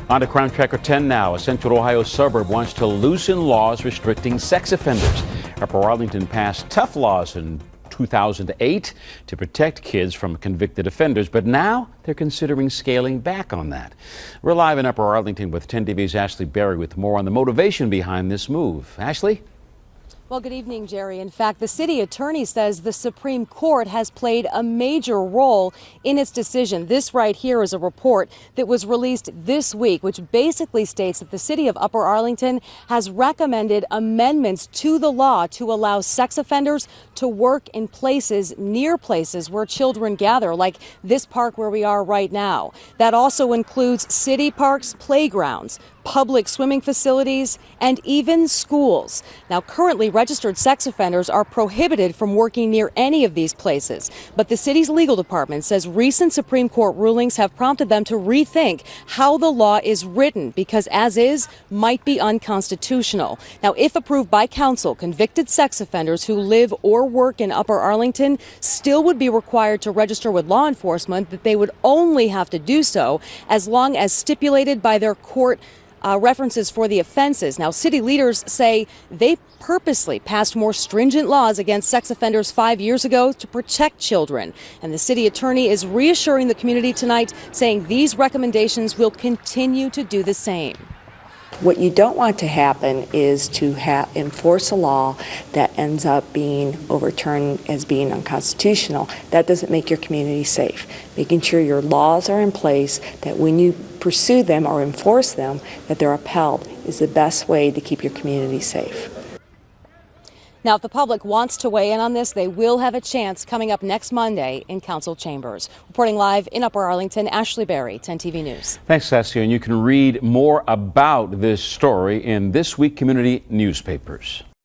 On to Crime Tracker 10 now. A Central Ohio suburb wants to loosen laws restricting sex offenders. Upper Arlington passed tough laws in 2008 to protect kids from convicted offenders, but now they're considering scaling back on that. We're live in Upper Arlington with 10 TV's Ashley Berry with more on the motivation behind this move. Ashley? Well, good evening, Jerry. In fact, the city attorney says the Supreme Court has played a major role in its decision. This right here is a report that was released this week, which basically states that the city of Upper Arlington has recommended amendments to the law to allow sex offenders to work in places near places where children gather, like this park where we are right now. That also includes city parks, playgrounds, public swimming facilities, and even schools. Now, currently, registered sex offenders are prohibited from working near any of these places. But the city's legal department says recent Supreme Court rulings have prompted them to rethink how the law is written, because as is might be unconstitutional. Now, if approved by council, convicted sex offenders who live or work in Upper Arlington still would be required to register with law enforcement, that they would only have to do so as long as stipulated by their court references for the offenses. Now, city leaders say they purposely passed more stringent laws against sex offenders 5 years ago to protect children. And the city attorney is reassuring the community tonight, saying these recommendations will continue to do the same. What you don't want to happen is to enforce a law that ends up being overturned as being unconstitutional. That doesn't make your community safe. Making sure your laws are in place, that when you pursue them or enforce them, that they're upheld, is the best way to keep your community safe. Now, if the public wants to weigh in on this, they will have a chance coming up next Monday in council chambers. Reporting live in Upper Arlington, Ashley Berry, 10 TV News. Thanks, Ashley. And you can read more about this story in this week's community newspapers.